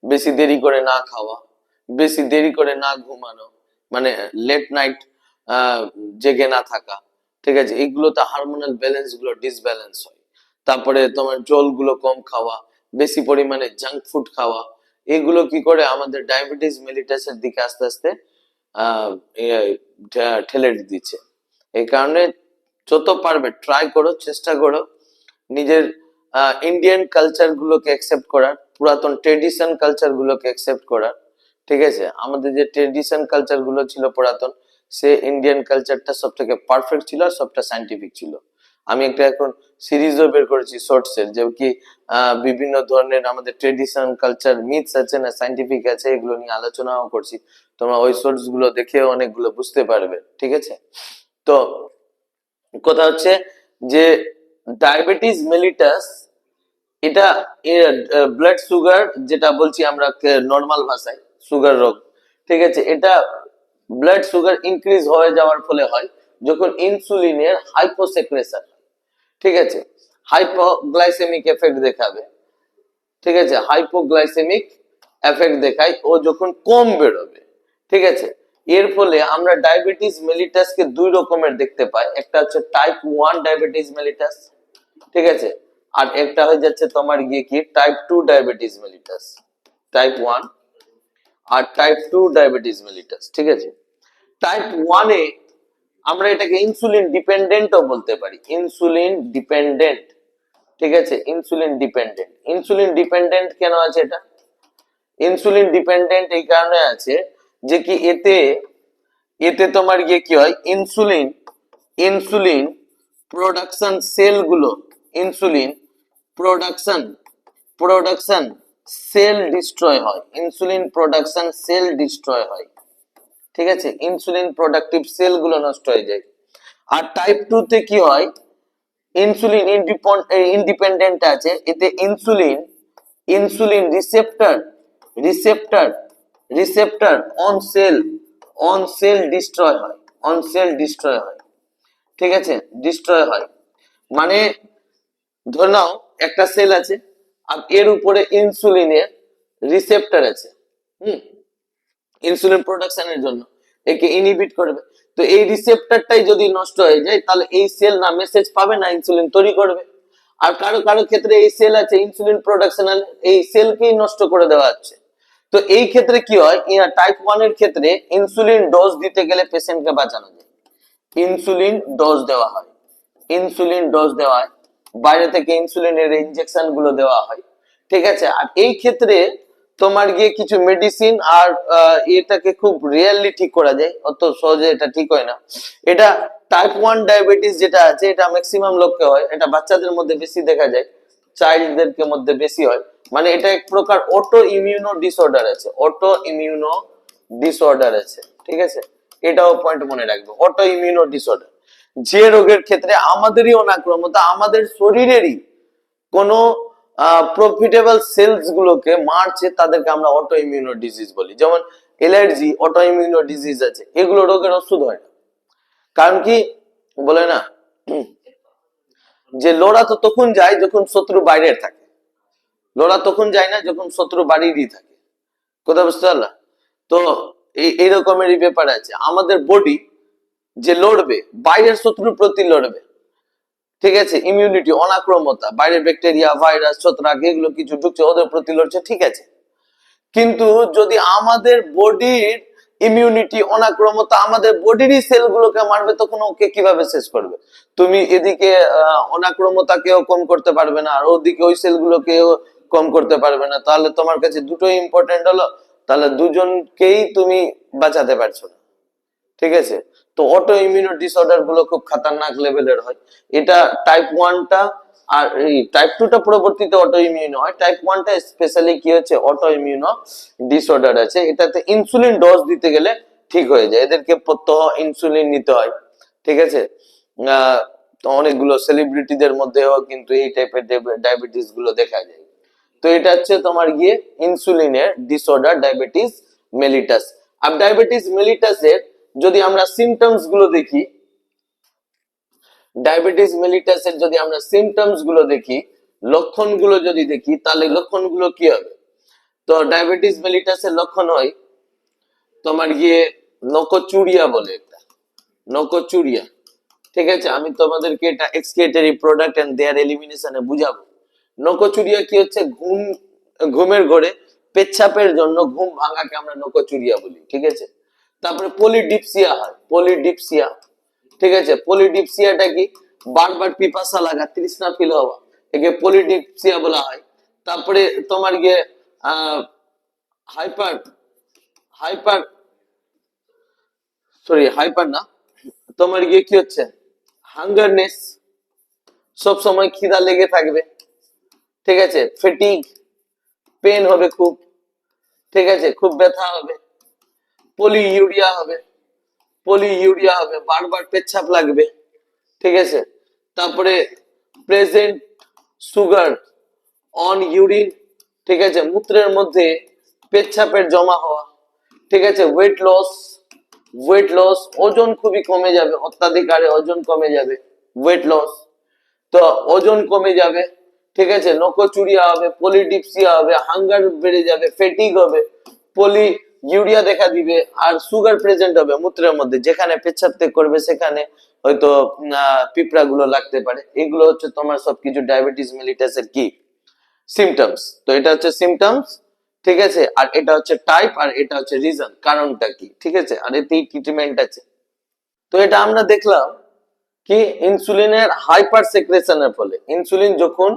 বেশি দেরি করে না খাওয়া, বেশি দেরি করে না ঘুমানো, মানে লেট নাইট জেগে না থাকা, ঠিক আছে, এইগুলোতে হারমোনাল ব্যালেন্স গুলো ডিসব্যালেন্স হয়। তারপরে তোমার জলগুলো কম খাওয়া, বেশি পরিমাণে জাঙ্ক ফুড খাওয়া, এগুলো কি করে আমাদের ডায়াবেটিস মেলিটাসের দিকে আস্তে আস্তে আহ ঠেলে দিচ্ছে। এই কারণে যত পারবে ট্রাই করো, চেষ্টা করো নিজের ইন্ডিয়ান কালচার গুলোকে অ্যাকসেপ্ট করার, পুরাতন ট্রেডিশন কালচার গুলোকে অ্যাকসেপ্ট করার, ঠিক আছে, আমাদের যে ট্রেডিশন কালচার গুলো ছিল পুরাতন, সে ইন্ডিয়ান কালচারটা সব থেকে পারফেক্ট ছিল আর সবটা সাইন্টিফিক ছিল। আমি একটা এখন সিরিজও বের করেছি শর্টস এর, যে কি বিভিন্ন ধরনের আমাদের ট্রেডিশন কালচার মিথস আছে না, সাইন্টিফিক আছে, এগুলো নিয়ে আলোচনাও করছি। তোমরা ওই শর্টস গুলো দেখে অনেকগুলো বুঝতে পারবে, ঠিক আছে। তো কথা হচ্ছে যে ডায়াবেটিস মেলিটাস এটা ব্লাড সুগার, যেটা বলছি আমরা নর্মাল ভাষায় সুগার রোগ, ঠিক আছে, এটা ব্লাড সুগার ইনক্রিজ হয়ে যাওয়ার ফলে হয় যখন ইনসুলিনের হাইপোসেক্রেশন, ঠিক আছে, হাইপোগ্লাইসেমিক এফেক্ট দেখাবে, ঠিক আছে, হাইপোগ্লাইসেমিক এফেক্ট দেখায়, ও যখন কম বেরোবে, ঠিক আছে। এর ফলে আমরা ডায়াবেটিস মেলিটাসকে দুই রকমের দেখতে পাই, একটা হচ্ছে টাইপ 1 ডায়াবেটিস মেলিটাস, ঠিক আছে, আর একটা হয়ে যাচ্ছে তোমার গিয়ে কি টাইপ 2 ডায়াবেটিস মেলিটাস, টাইপ 1 আর টাইপ 2 ডায়াবেটিস মেলিটাস, ঠিক আছে। টাইপ 1 এ আমরা এটাকে ইনসুলিন ডিপেন্ডেন্টও বলতে পারি, ইনসুলিন ডিপেন্ডেন্ট, ঠিক আছে, ইনসুলিন ডিপেন্ডেন্ট। ইনসুলিন ডিপেন্ডেন্ট কেন আছে এটা? ইনসুলিন ডিপেন্ডেন্ট এই কারণে আছে যে কি এতে এতে তোমার গিয়ে কি হয়, ইনসুলিন ইনসুলিন প্রোডাকশন সেলগুলো, insulin production production cell destroy হয়, ইনসুলিন প্রোডাকশন সেল ডিস্ট্রয় হয়, ঠিক আছে, ইনসুলিন প্রোডাক্টিভ সেলগুলো নষ্ট হয়ে যায়। আর টাইপ 2 তে কি হয়, ইনসুলিন ইন্ডিপেন্ডেন্ট আছে, এতে insulin insulin receptor receptor receptor on sell destroy হয়, অন সেল ডিস্ট্রয় হয়, ঠিক আছে, ডিস্ট্রয় হয়। মানে ধরে নাও একটা সেল আছে আর এর উপরে ইনসুলিনের রিসেপ্টর আছে, ইনসুলিন প্রোডাকশনের জন্য একে ইনহিবিট করবে। তো এই রিসেপ্টরটাই যদি নষ্ট হয়ে যায় তাহলে এই সেল না মেসেজ পাবে না ইনসুলিন তৈরি করবে। আর কারো কারো ক্ষেত্রে এই সেল আছে ইনসুলিন প্রোডাকশনাল, এই সেলকেই নষ্ট করে দেওয়া হচ্ছে। তো এই ক্ষেত্রে কি হয়, টাইপ 1 এর ক্ষেত্রে ইনসুলিন ডোজ দিতে গেলে পেশেন্টকে বাঁচানো যায়, ইনসুলিন ডোজ দেওয়া হয়, ইনসুলিন ডোজ দেওয়া হয়, বাইরে থেকে ইনসুলিনের ইনজেকশন গুলো দেওয়া হয়, ঠিক আছে। আর এই ক্ষেত্রে তোমার গিয়ে কিছু মেডিসিন আর এটাকে খুব রিয়েলি ঠিক করা যায়, অত সহজে এটা ঠিক হয় না। এটা টাইপ 1 ডায়াবেটিস যেটা আছে এটা ম্যাক্সিমাম লোককে হয়, এটা বাচ্চাদের মধ্যে বেশি দেখা যায়, চাইল্ডদের মধ্যে বেশি হয়। মানে এটা এক প্রকার অটো ইমিউনো ডিসঅর্ডার আছে, অটো ইমিউনো ডিসঅর্ডার আছে, ঠিক আছে, এটাও পয়েন্ট মনে রাখবে, অটো ইমিউনো ডিসঅর্ডার, যে রোগের ক্ষেত্রে আমাদেরই অনাক্রম্যতা, আমাদের শরীরেরই কোনো প্রফিটেবল সেলস গুলোকে মারছে তাদেরকে আমরা অটো ইমিউনো ডিজিজ বলি। যেমন অ্যালার্জি, অটো ইমিউনো ডিজিজ আছে, এগুলো রোগের ওষুধ হয় না। কারণ কি বলে না যে লোড়া তো তখন যায় যখন শত্রু বাইরের থাকে, লোড়া তখন যায় না যখন শত্রু বাড়িরই থাকে। কথা বুঝতে পারলা? তো এই রকমেরই ব্যাপার আছে। আমাদের বডি যে লড়বে, বাইরের শত্রুর প্রতি লড়বে, ঠিক আছে, ইমিউনিটি, অনাক্রমতা, বাইরের ব্যাকটেরিয়া, ভাইরাস, ছত্রাক এগুলো কিছু ঢুকছে, ওদের প্রতি লড়ছে, ঠিক আছে। কিন্তু যদি আমাদের বডির ইমিউনিটি, অনাক্রমতা আমাদের বডিরই সেলগুলোকে মারবে, তখন ওকে কিভাবে শেষ করবে? তুমি এদিকে অনাক্রমতাকেও কম করতে পারবে না, আর ওদিকে ওই সেলগুলোকেও কম করতে পারবে না, তাহলে তোমার কাছে দুটোই ইম্পর্টেন্ট হলো, তাহলে দুজনকেই তুমি বাঁচাতে পারছো না, ঠিক আছে। তো অটো ইমিউনো ডিসঅর্ডার গুলো খুব খাতারনাক লেভেলের হয়। এটা টাইপ 1টা, আর এই টাইপ 2টা পরবর্তীতে অটো ইমিউন হয়। টাইপ 1টা স্পেশালি কি হচ্ছে, অটো ইমিউনো ডিসঅর্ডার আছে। এটাতে ইনসুলিন ডোজ দিতে গেলে ঠিক হয়ে যায়, এদেরকে প্রত্যহ ইনসুলিন নিতে হয়, ঠিক আছে। তো অনেকগুলো সেলিব্রিটিদের মধ্যেও কিন্তু এই টাইপের ডায়াবেটিস গুলো দেখা যায়। তো এটা হচ্ছে তোমার গিয়ে ইনসুলিনের ডিসঅর্ডার, ডায়াবেটিস মেলিটাস। আর ডায়াবেটিস মেলিটাসের যদি আমরা সিমটমস গুলো দেখি, ডায়াবেটিস মেলিটাসের যদি আমরা সিমটমস গুলো দেখি, লক্ষণগুলো যদি দেখি, তাহলে লক্ষণগুলো কি হবে? তো ডায়াবেটিস মেলিটাসের লক্ষণ হয় তোমার গিয়ে নকচুরিয়া বলে একটা, নকচুরিয়া, ঠিক আছে। আমি তোমাদেরকে এটা এক্সক্রিয়েটরি প্রোডাক্ট এন্ড দেয়ার এলিমিনেশনে বুঝাবো। নকচুরিয়া কি হচ্ছে, ঘুমের ঘরে পেচ্ছাপের জন্য ঘুম ভাঙাকে আমরা নকচুরিয়া বলি, ঠিক আছে। তারপরে পলিডিপসিয়া হয়, পলিডিপসিয়া, ঠিক আছে। পলিডিপসিয়াটা কি, বারবার পিপাসা লাগা, তৃষ্ণা ফিল হওয়া, একে পলিডিপসিয়া বলা হয়। তারপরে তোমার গিয়ে হাইপার হাইপার হাইপার না, তোমার গিয়ে কি হচ্ছে, হাঙ্গারনেস, সব সময় খিদা লেগে থাকবে, ঠিক আছে। ফেটিগ, পেন হবে খুব, ঠিক আছে, খুব ব্যথা হবে। পলিইউরিয়া হবে, পলিইউরিয়া হবে, বারবার পেচ্ছাপ লাগবে, ঠিক আছে। তারপরে প্রেজেন্ট সুগার অন ইউরিন, ঠিক আছে, মূত্রের মধ্যে পেচ্ছাপের জমা হওয়া, ঠিক আছে। ওয়েট লস, ওয়েট লস, ওজন খুবই কমে যাবে, অত্যাধিক হারে ওজন কমে যাবে, ওয়েট লস। তো ওজন কমে যাবে, ঠিক আছে, নকচুরিয়া হবে, পলিডিপসিয়া হবে, হাঙ্গার বেড়ে যাবে, ফেটিগ হবে, পলি ইউরিয়া দেখা দিবে, আর সুগার প্রেজেন্ট হবে মূত্রের মধ্যে, যেখানে পেচ্ছাপ ত্যাগ করবে সেখানে হয়তো পিঁপড়া গুলো লাগতে পারে। এগুলো হচ্ছে তোমার সবকিছু ডায়াবেটিস মেলিটাসের কি সিমটমস। তো এটা হচ্ছে সিমটমস, ঠিক আছে। আর এটা হচ্ছে টাইপ, আর এটা হচ্ছে রিজন, কারণটা কি, ঠিক আছে। আর এতেই ট্রিটমেন্ট আছে। তো এটা আমরা দেখলাম কি, ইনসুলিনের হাইপার সেক্রেশনের ফলে, ইনসুলিন যখন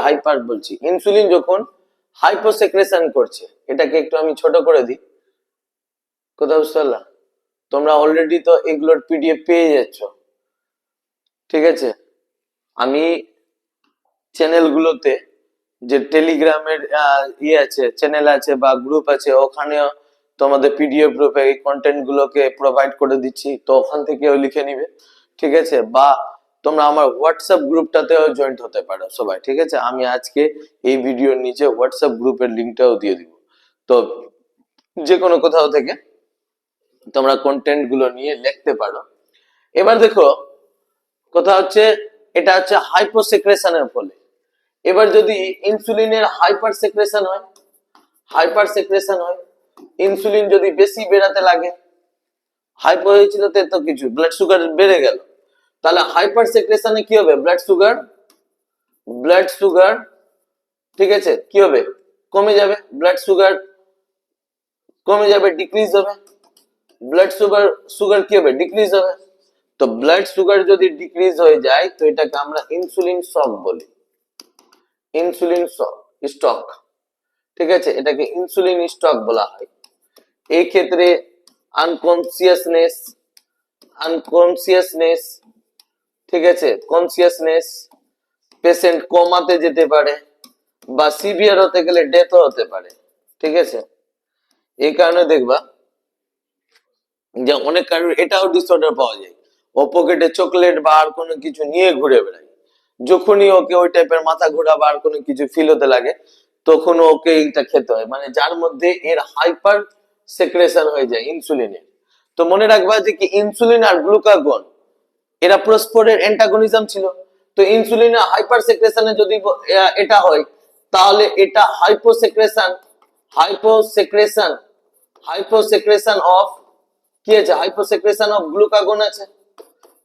হাইপার বলছি, ইনসুলিন যখন হাইপোসেক্রেশন করছে, এটাকে একটু আমি ছোট করে দিই, কোথাও বুঝতে পারলা? তোমরা অলরেডি তো এগুলোর পিডিএফ পেয়ে যাচ্ছ, ঠিক আছে। আমি চ্যানেলগুলোতে যে টেলিগ্রামের ইয়ে আছে, চ্যানেল আছে বা গ্রুপ আছে, ওখানেও তোমাদের পিডিএফ গ্রুপে এই কন্টেন্ট গুলোকে প্রোভাইড করে দিচ্ছি, তো ওখান থেকেও লিখে নিবে, ঠিক আছে। বা তোমরা আমার হোয়াটসঅ্যাপ গ্রুপটাতেও জয়েন্ট হতে পারো সবাই, ঠিক আছে। আমি আজকে এই ভিডিওর নিচে হোয়াটসঅ্যাপ গ্রুপের লিঙ্কটাও দিয়ে দিব। তো যে কোনো কোথাও থেকে তোমরা কন্টেন্ট গুলো নিয়ে লিখতে পারো। এবার দেখো কথা হচ্ছে, এটা হচ্ছে হাইপোসেক্রেশনের ফলে। এবার যদি ইনসুলিনের হাইপার সেক্রেশন হয়, হাইপার সেক্রেশন হয়, ইনসুলিন যদি বেশি বেড়াতে লাগে, হাইপো হয়েছিল তো কিছু ব্লাড সুগার বেড়ে গেল, তাহলে হাইপার সেক্রেশনে কি হবে, ব্লাড সুগার, ব্লাড সুগার, ঠিক আছে, কি হবে, কমে যাবে, ব্লাড সুগার কমে যাবে, ডিক্রিজ হবে, ব্লাড সুগার, সুগার কি হবে, ডিক্রিজ হবে। তো ব্লাড সুগার যদি ডিক্রিজ হয়ে যায়, তো এটাকে আমরা ইনসুলিন শক বলি, ইনসুলিন স্টক, ঠিক আছে, এটাকে ইনসুলিন স্টক বলা হয়। এই ক্ষেত্রে আনকনসিয়াসনেস, আনকনসিয়াসনেস, ঠিক আছে, কনসিয়াসনেস, পেশেন্ট কোমাতে যেতে পারে, বা সিভিয়ার হতে গেলে ডেথও হতে পারে, ঠিক আছে। এই কারণে দেখবা যে অনেক কারণ এটাও ডিসঅর্ডার পাওয়া যায়, ও পকেটে চকলেট বা আর কোনো কিছু নিয়ে ঘুরে বেড়ায়, যখনই ওকে ওই টাইপের মাথা ঘোরা বা আর কোনো কিছু ফিল হতে লাগে তখন ওকে এইটা খেতে হয়, মানে যার মধ্যে এর হাইপার সেক্রেশন হয়ে যায় ইনসুলিনের। তো মনে রাখবা যে কি ইনসুলিন আর গ্লুকাগন এরা পরস্পরের অ্যান্টাগনিজম ছিল। তো ইনসুলিনের হাইপার সেক্রেশনে যদি এটা হয় তাহলে এটা হাইপোসেক্রেশন হাইপোসেক্রেশন হাইপোসেক্রেশন অফ কি আছে, হাইপোসেক্রেশন অফ গ্লুকাগন আছে,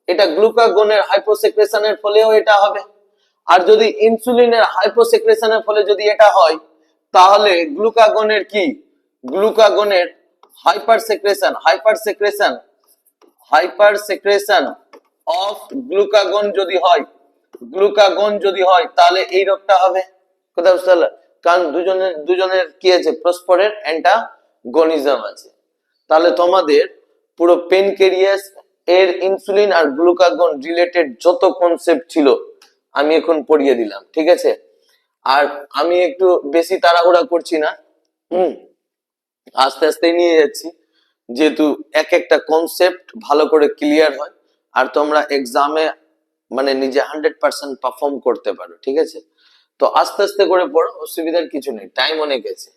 এটা গ্লুকাগনের হাইপোসেক্রেশনের ফলেও এটা হবে। আর যদি ইনসুলিনের হাইপোসেক্রেশনের ফলে যদি এটা হয় তাহলে গ্লুকাগনের কি, গ্লুকাগনের হাইপার সেক্রেশন অফ গ্লুকাগন যদি হয়, গ্লুকাগন যদি হয় তাহলে এই রোগটা হবে। কথা বুঝতে পারলে? কারণ দুজনের কি আছে, পরস্পরের অ্যান্টাগনিজম আছে। তাহলে তোমাদের পুরো পেনক্রিয়াস এর ইনসুলিন আর গ্লুকাগন রিলেটেড যত কনসেপ্ট ছিল আমি এখন পড়িয়ে দিলাম, ঠিক আছে? আর আমি একটু বেশি তাড়াহুড়া করছি না, আস্তে আস্তে নিয়ে যাচ্ছি, যেহেতু এক একটা কনসেপ্ট ভালো করে ক্লিয়ার হয় আর তোমরা এক্সামে মানে নিজে 100% পারফর্ম করতে পারো, ঠিক আছে? তো আস্তে আস্তে করে পড়ো, অসুবিধার কিছু নেই, টাইম অনেক আছে।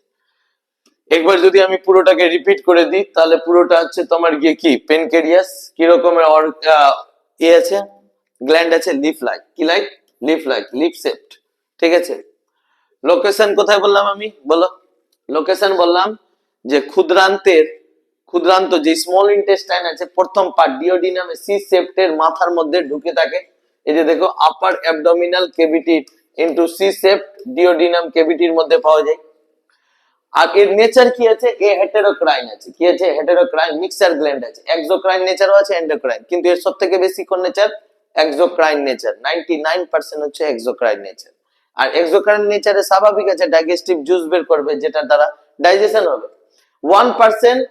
একবার যদি আমি পুরোটাকে রিপিট করে দিই তাহলে পুরোটা হচ্ছে তোমার গিয়ে কি পেনক্রিয়াস কি রকমের আছে, গ্ল্যান্ড আছে, লিফ লাইক, কি লাইক, লিফ শেপড, ঠিক আছে? লোকেশন কোথায় বললাম আমি, বলো লোকেশন বললাম যে ক্ষুদ্রান্ত যে স্মল ইন্টেস্টাইন আছে প্রথম পার্ট ডিওডিনামে সি শেপড মাথার মধ্যে ঢুকে থাকে। এই যে দেখো upper abdominal cavity into C shaped duodenum ক্যাভিটির মধ্যে পাওয়া যায়। আর এর নেচার কি আছে, এ হেটেরোক্রাইন আছে, কি আছে, হেটেরোক্রাইন মিক্সার গ্ল্যান্ড আছে, এক্সোক্রাইন নেচারও আছে, এন্ডোক্রাইন, কিন্তু এর সবথেকে বেশি কোন নেচার, এক্সোক্রাইন নেচার, 99% হচ্ছে এক্সোক্রাইন নেচার। আর এক্সোক্রাইন নেচারে স্বাভাবিক আছে ডাইজেস্টিভ জুস বের করবে যেটার দ্বারা ডাইজেশন হবে। 1%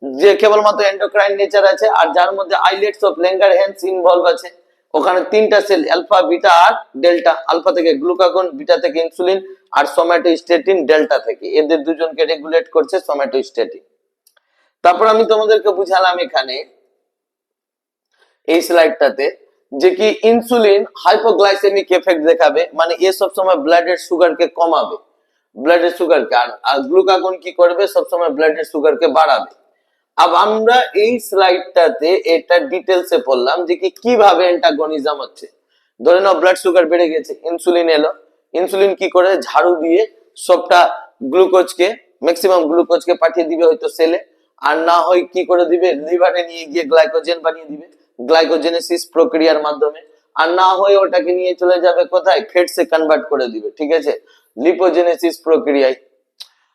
যে কেবলমাত্র এন্ডোক্রাইন নেচার আছে আর যার মধ্যে আইলেটস অফ ল্যাঙ্গারহ্যান্স ইনভলভ আছে। ওখানে তিনটা সেল আলফা বিটা আর ডেল্টা, আলফা থেকে গ্লুকাগন, বিটা থেকে ইনসুলিন আর সোম্যাটোস্ট্যাটিন ডেল্টা থেকে, এদের দুজনকে রেগুলেট করছে সোম্যাটোস্ট্যাটিন। তারপর আমি তোমাদেরকে বুঝালাম এখানে এই স্লাইডটাতে যে কি ইনসুলিন হাইপোগ্লাইসেমিক এফেক্ট দেখাবে, মানে এ সব সময় ব্লাডের সুগারকে কমাবে, ব্লাডের সুগারকে, আর গ্লুকাগন কি করবে, সব সময় ব্লাডের সুগারকে বাড়াবে। अब আমরা এই স্লাইডটাতে এটা ডিটেইলসে পড়লাম যে কি কিভাবে অ্যান্টাগনিজম হচ্ছে। ধরে নাও ব্লাড সুগার বেড়ে গেছে, ইনসুলিন এলো, ইনসুলিন কি করে ঝাড়ু দিয়ে সবটা গ্লুকোজকে, ম্যাক্সিমাম গ্লুকোজকে পাঠিয়ে দিবে হয়তো সেলে, আর না হয় কি করে দিবে লিভারে নিয়ে গিয়ে গ্লাইকোজেন বানিয়ে দিবে গ্লাইকোজেনেসিস প্রক্রিয়ার মাধ্যমে, আর না হয় ওটাকে নিয়ে চলে যাবে কোথায়, ফ্যাটসে কনভার্ট করে দিবে, ঠিক আছে, লিপোজেনেসিস প্রক্রিয়ায়।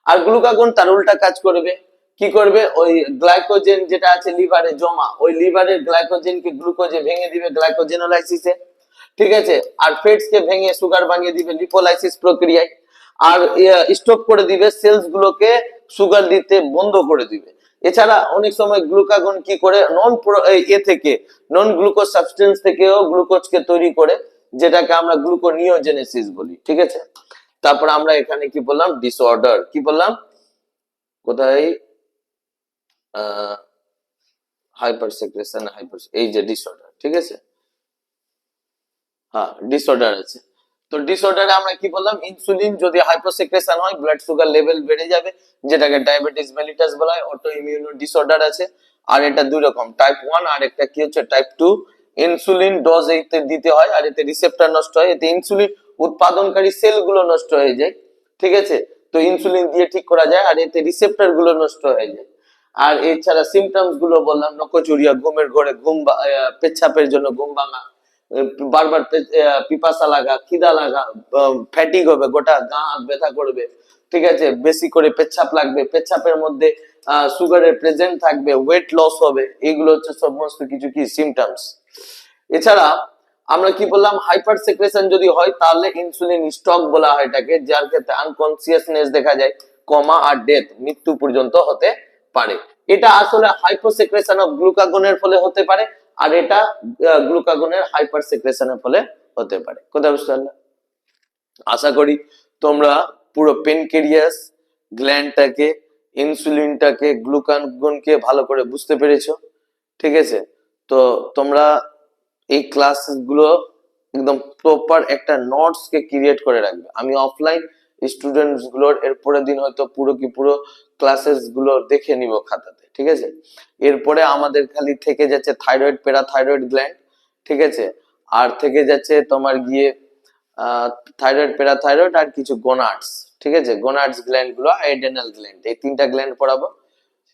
আর গ্লুকাগন তার উল্টা কাজ করবে, কি করবে, ওই গ্লাইকোজেন যেটা আছে লিভারে জমা, ওই লিভারের গ্লাইকোজেনকে গ্লুকোজে ভেঙে দিবে গ্লাইকোজেনোলাইসিসে, ঠিক আছে, আর ফ্যাটস কে ভেঙে সুগার বানিয়ে দিবে লিপোলাইসিস প্রক্রিয়ায়, আর স্টপ করে দিবে সেলস গুলোকে সুগার দিতে বন্ধ করে দিবে। এছাড়া অনেক সময় গ্লুকাগন কি করে নন গ্লুকোজ সাবস্টেন্স থেকেও গ্লুকোজকে তৈরি করে, যেটাকে আমরা গ্লুকোনিওজেনেসিস বলি, ঠিক আছে। তারপর আমরা এখানে কি বললাম, ডিসঅর্ডার, কি বললাম, কোথায় হাইপার সেক্রেশন এই যে ডিসঅর্ডার, ঠিক আছে, হ্যাঁ ডিসঅর্ডার আছে। তো ডিসঅর্ডারে আমরা কি বললাম, ইনসুলিন যদি হাইপোসেক্রেশন হয় ব্লাড সুগার লেভেল বেড়ে যাবে, যেটাকে ডায়াবেটিস মেলিটাস বলা হয়, অটো ইমিউনো ডিসঅর্ডার আছে। আর এটা দুই রকম, টাইপ 1 আর একটা কি হচ্ছে টাইপ 2। ইনসুলিন ডোজ এতে দিতে হয় আর এতে রিসেপ্টর নষ্ট হয়, এতে ইনসুলিন উৎপাদনকারী সেলগুলো নষ্ট হয়ে যায়, ঠিক আছে, তো ইনসুলিন দিয়ে ঠিক করা যায় আর এতে রিসেপ্টর গুলো নষ্ট হয়ে যায়। আর এছাড়া সিমটমস গুলো বললাম, নকচুরিয়া, ঘুমের ঘরে ঘুম, পেচ্ছাপের জন্য ঘুম ভাঙা, বারবার পিপাসা লাগা, খিদা লাগা, ফ্যাটিক হবে, গোটা গা হাত ব্যথা করবে, ঠিক আছে, বেশি করে পেচ্ছাপ লাগবে, পেচ্ছাপের মধ্যে সুগারের প্রেজেন্ট থাকবে, ওয়েট লস হবে, এগুলো হচ্ছে সমস্ত কিছু কি সিমটমস। এছাড়া আমরা কি বললাম, হাইপার সেক্রেশন যদি হয় তাহলে ইনসুলিন স্টক বলা হয় এটাকে, যার ক্ষেত্রে আনকনসিয়াসনেস দেখা যায়, কমা আর ডেথ, মৃত্যু পর্যন্ত হতে পারে। এটা আসলে হাইপোসেক্রেশন অফ গ্লুকাগনের ফলে হতে পারে আর এটা গ্লুকাগনের হাইপার সেক্রেশনের ফলে হতে পারে। কথা বুঝতে পারলে? আশা করি তোমরা পুরো পেনক্রিয়াস গ্ল্যান্ডটাকে, ইনসুলিনটাকে, গ্লুকাগনকে ভালো করে বুঝতে পেরেছো, ঠিক আছে। তো তোমরা এই ক্লাসগুলো একদম প্রপার একটা নোটস কে ক্রিয়েট করে রাখবে। আমি অফলাইন স্টুডেন্টস গুলোর এর পরের দিন হয়তো পুরো ক্লাসেস গুলো দেখে নিব খাতাতে, ঠিক আছে। এরপরে আমাদের খালি থেকে যাচ্ছে থাইরয়েড, প্যারাথাইরয়েড গ্ল্যান্ড, ঠিক আছে। আর থেকে যাচ্ছে তোমার গিয়ে থাইরয়েড, প্যারাথাইরয়েড আর কিছু গোনাডস, ঠিক আছে। গোনাডস গ্ল্যান্ড গুলো, অ্যাডেনাল গ্ল্যান্ড, এই তিনটা গ্ল্যান্ড পড়াবো।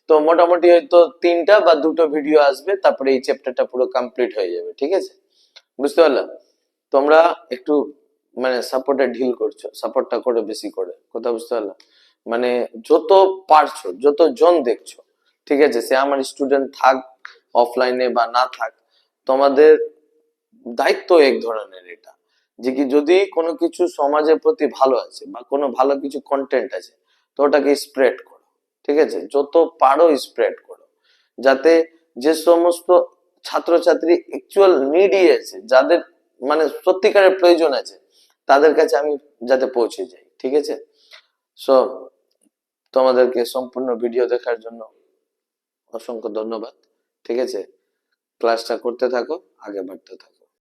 তো মোটামুটি হয়তো 3টা বা 2টো ভিডিও আসবে, তারপরে এই চ্যাপ্টারটা পুরো কমপ্লিট হয়ে যাবে, ঠিক আছে। বুঝতে পারলাম। তোমরা একটু মানে সাপোর্টে ঢিল করছো, সাপোর্টটা করে বেশি করে, কথা বুঝতে পারলাম। মানে যত পারছো, যত জন দেখছো, ঠিক আছে, সে আমার স্টুডেন্ট থাক অফলাইনে বা না থাক, তোমাদের দায়িত্ব এক ধরনের এটা, যে কি যদি কোনো কিছু সমাজের প্রতি ভালো আছে বা কোনো ভালো কিছু কন্টেন্ট আছে, তো ওটাকে স্প্রেড করো, ঠিক আছে, যত পারো স্প্রেড করো, যাতে যে সমস্ত ছাত্রছাত্রী অ্যাকচুয়াল নিডি আছে, যাদের মানে সত্যিকারের প্রয়োজন আছে, তাদের কাছে আমি যাতে পৌঁছে যাই, ঠিক আছে। সো তোমাদেরকে সম্পূর্ণ ভিডিও দেখার জন্য অসংখ্য ধন্যবাদ, ঠিক আছে। ক্লাসটা করতে থাকো, আগে বাড়তে থাকো।